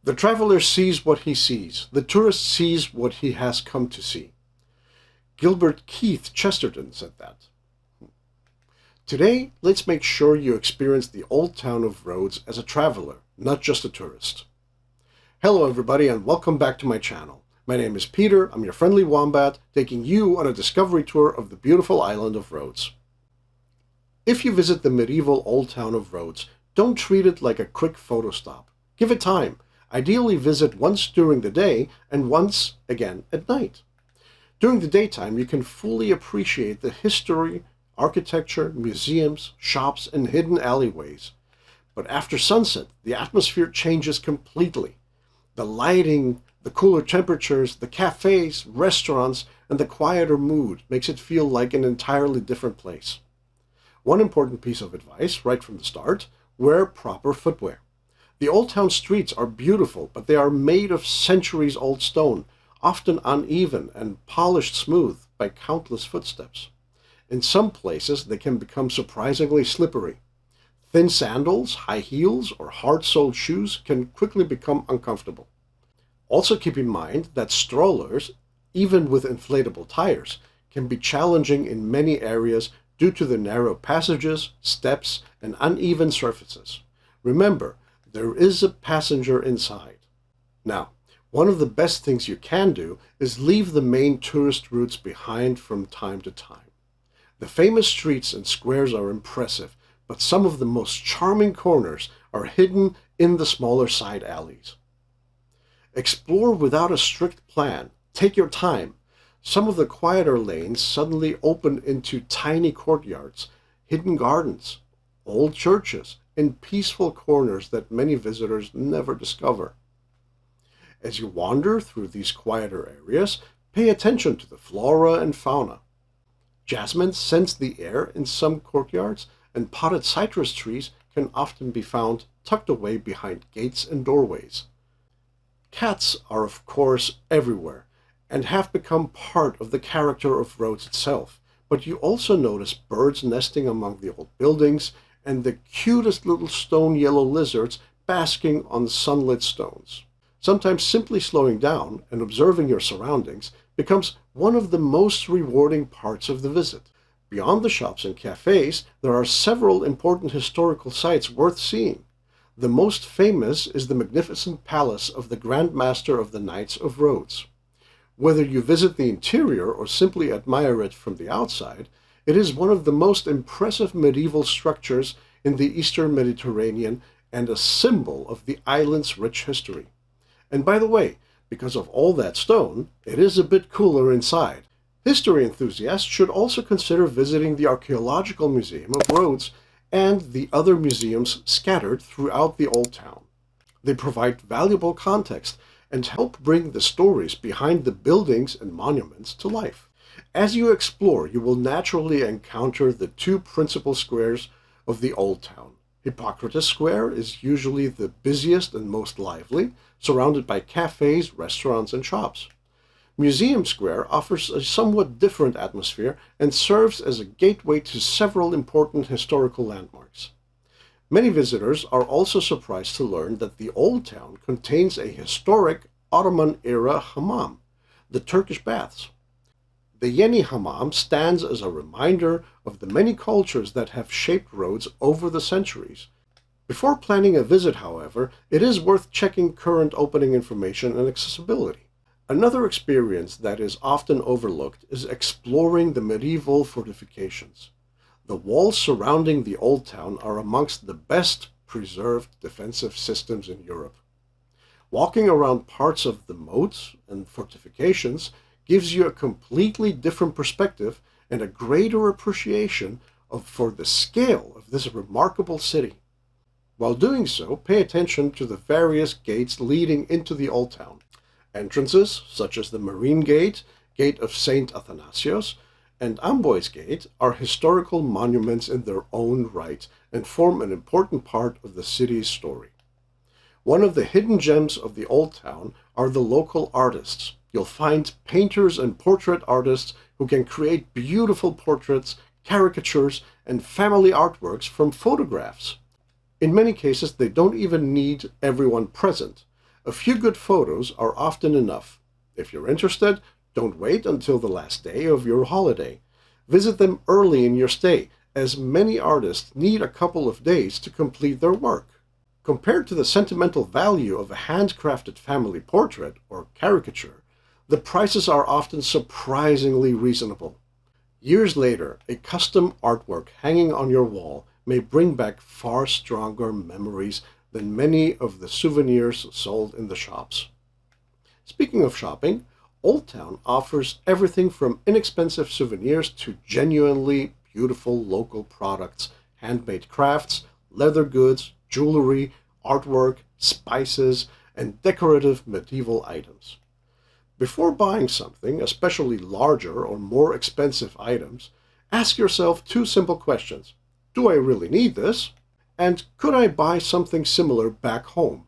The traveler sees what he sees. The tourist sees what he has come to see. Gilbert Keith Chesterton said that. Today, let's make sure you experience the old town of Rhodes as a traveler, not just a tourist. Hello everybody and welcome back to my channel. My name is Peter, I'm your friendly Wombat, taking you on a discovery tour of the beautiful island of Rhodes. If you visit the medieval old town of Rhodes, don't treat it like a quick photo stop. Give it time. Ideally visit once during the day and once again at night. During the daytime, you can fully appreciate the history, architecture, museums, shops, and hidden alleyways. But after sunset, the atmosphere changes completely. The lighting, the cooler temperatures, the cafes, restaurants, and the quieter mood makes it feel like an entirely different place. One important piece of advice right from the start: wear proper footwear. The old town streets are beautiful, but they are made of centuries-old stone, often uneven and polished smooth by countless footsteps. In some places, they can become surprisingly slippery. Thin sandals, high heels, or hard-soled shoes can quickly become uncomfortable. Also keep in mind that strollers, even with inflatable tires, can be challenging in many areas due to the narrow passages, steps, and uneven surfaces. Remember, there is a passenger inside. Now, one of the best things you can do is leave the main tourist routes behind from time to time. The famous streets and squares are impressive, but some of the most charming corners are hidden in the smaller side alleys. Explore without a strict plan. Take your time. Some of the quieter lanes suddenly open into tiny courtyards, hidden gardens, old churches, and peaceful corners that many visitors never discover. As you wander through these quieter areas, pay attention to the flora and fauna. Jasmine scents the air in some courtyards, and potted citrus trees can often be found tucked away behind gates and doorways. Cats are, of course, everywhere, and have become part of the character of Rhodes itself, but you also notice birds nesting among the old buildings, and the cutest little stone yellow lizards basking on sunlit stones. Sometimes simply slowing down and observing your surroundings becomes one of the most rewarding parts of the visit. Beyond the shops and cafes, there are several important historical sites worth seeing. The most famous is the magnificent palace of the Grand Master of the Knights of Rhodes. Whether you visit the interior or simply admire it from the outside, it is one of the most impressive medieval structures in the Eastern Mediterranean and a symbol of the island's rich history. And by the way, because of all that stone, it is a bit cooler inside. History enthusiasts should also consider visiting the Archaeological Museum of Rhodes and the other museums scattered throughout the old town. They provide valuable context and help bring the stories behind the buildings and monuments to life. As you explore, you will naturally encounter the two principal squares of the old town. Hippocrates Square is usually the busiest and most lively, surrounded by cafes, restaurants, and shops. Museum Square offers a somewhat different atmosphere and serves as a gateway to several important historical landmarks. Many visitors are also surprised to learn that the old town contains a historic Ottoman-era hammam, the Turkish baths. The Yeni Hammam stands as a reminder of the many cultures that have shaped Rhodes over the centuries. Before planning a visit, however, it is worth checking current opening information and accessibility. Another experience that is often overlooked is exploring the medieval fortifications. The walls surrounding the old town are amongst the best preserved defensive systems in Europe. Walking around parts of the moats and fortifications gives you a completely different perspective and a greater appreciation for the scale of this remarkable city. While doing so, pay attention to the various gates leading into the old town. Entrances, such as the Marine Gate, Gate of St. Athanasios, and Amboise Gate, are historical monuments in their own right and form an important part of the city's story. One of the hidden gems of the old town are the local artists. You'll find painters and portrait artists who can create beautiful portraits, caricatures, and family artworks from photographs. In many cases, they don't even need everyone present. A few good photos are often enough. If you're interested, don't wait until the last day of your holiday. Visit them early in your stay, as many artists need a couple of days to complete their work. Compared to the sentimental value of a handcrafted family portrait or caricature, the prices are often surprisingly reasonable. Years later, a custom artwork hanging on your wall may bring back far stronger memories than many of the souvenirs sold in the shops. Speaking of shopping, Old Town offers everything from inexpensive souvenirs to genuinely beautiful local products, handmade crafts, leather goods, jewelry, artwork, spices, and decorative medieval items. Before buying something, especially larger or more expensive items, ask yourself two simple questions. Do I really need this? And could I buy something similar back home?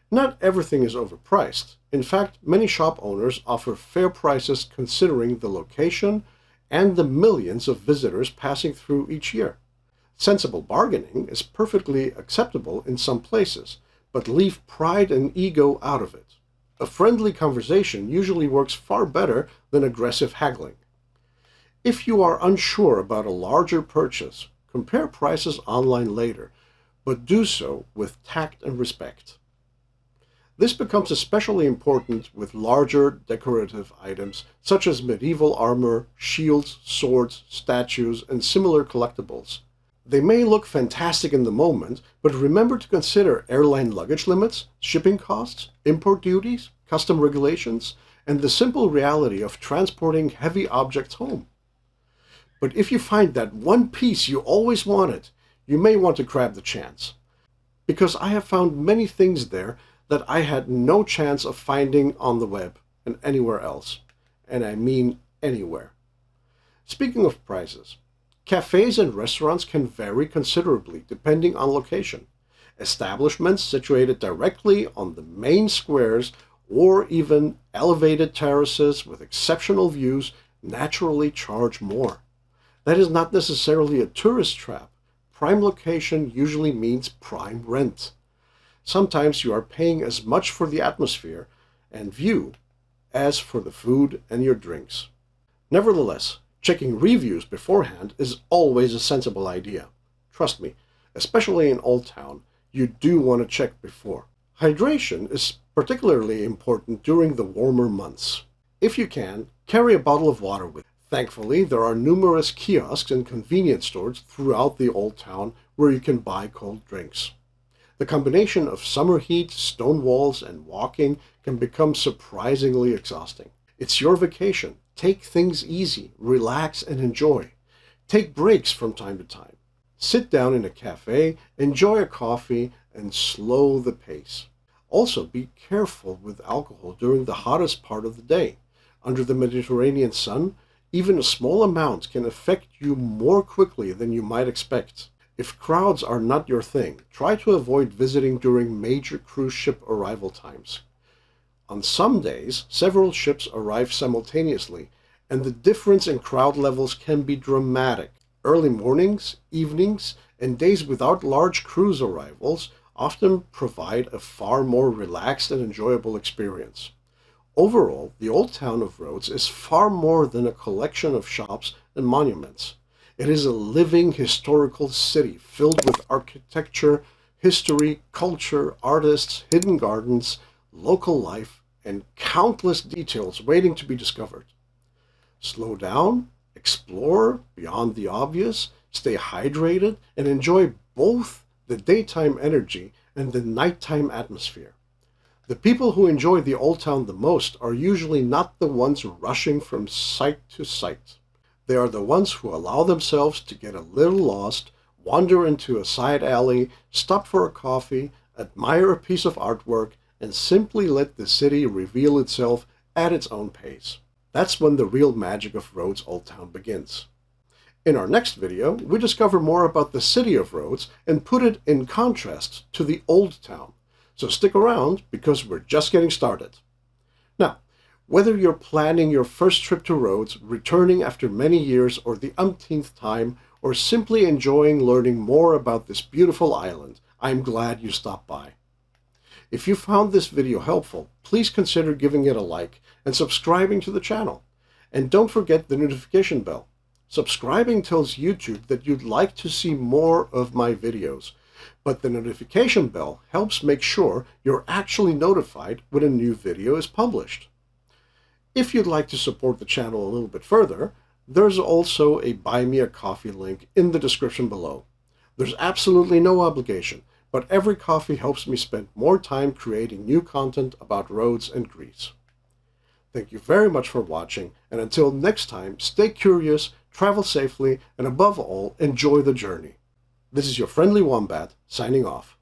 Not everything is overpriced. In fact, many shop owners offer fair prices considering the location and the millions of visitors passing through each year. Sensible bargaining is perfectly acceptable in some places, but leave pride and ego out of it. A friendly conversation usually works far better than aggressive haggling. If you are unsure about a larger purchase, compare prices online later, but do so with tact and respect. This becomes especially important with larger decorative items such as medieval armor, shields, swords, statues, and similar collectibles. They may look fantastic in the moment, but remember to consider airline luggage limits, shipping costs, import duties, custom regulations, and the simple reality of transporting heavy objects home. But if you find that one piece you always wanted, you may want to grab the chance. Because I have found many things there that I had no chance of finding on the web and anywhere else. And I mean anywhere. Speaking of prices, cafes and restaurants can vary considerably depending on location. Establishments situated directly on the main squares or even elevated terraces with exceptional views naturally charge more. That is not necessarily a tourist trap. Prime location usually means prime rent. Sometimes you are paying as much for the atmosphere and view as for the food and your drinks. Nevertheless, checking reviews beforehand is always a sensible idea. Trust me, especially in Old Town, you do want to check before. Hydration is particularly important during the warmer months. If you can, carry a bottle of water with you. Thankfully, there are numerous kiosks and convenience stores throughout the Old Town where you can buy cold drinks. The combination of summer heat, stone walls, and walking can become surprisingly exhausting. It's your vacation. Take things easy, relax, and enjoy. Take breaks from time to time. Sit down in a cafe, enjoy a coffee, and slow the pace. Also, be careful with alcohol during the hottest part of the day. Under the Mediterranean sun, even a small amount can affect you more quickly than you might expect. If crowds are not your thing, try to avoid visiting during major cruise ship arrival times. On some days, several ships arrive simultaneously, and the difference in crowd levels can be dramatic. Early mornings, evenings, and days without large cruise arrivals often provide a far more relaxed and enjoyable experience. Overall, the Old Town of Rhodes is far more than a collection of shops and monuments. It is a living historical city filled with architecture, history, culture, artists, hidden gardens, local life, and countless details waiting to be discovered. Slow down, explore beyond the obvious, stay hydrated, and enjoy both the daytime energy and the nighttime atmosphere. The people who enjoy the Old Town the most are usually not the ones rushing from site to site. They are the ones who allow themselves to get a little lost, wander into a side alley, stop for a coffee, admire a piece of artwork, and simply let the city reveal itself at its own pace. That's when the real magic of Rhodes Old Town begins. In our next video, we discover more about the city of Rhodes and put it in contrast to the Old Town. So stick around because we're just getting started. Now, whether you're planning your first trip to Rhodes, returning after many years or the umpteenth time, or simply enjoying learning more about this beautiful island, I'm glad you stopped by. If you found this video helpful, please consider giving it a like and subscribing to the channel. And don't forget the notification bell. Subscribing tells YouTube that you'd like to see more of my videos, but the notification bell helps make sure you're actually notified when a new video is published. If you'd like to support the channel a little bit further, there's also a Buy Me a Coffee link in the description below. There's absolutely no obligation, but every coffee helps me spend more time creating new content about Rhodes and Greece. Thank you very much for watching, and until next time, stay curious, travel safely, and above all, enjoy the journey. This is your friendly Wombat, signing off.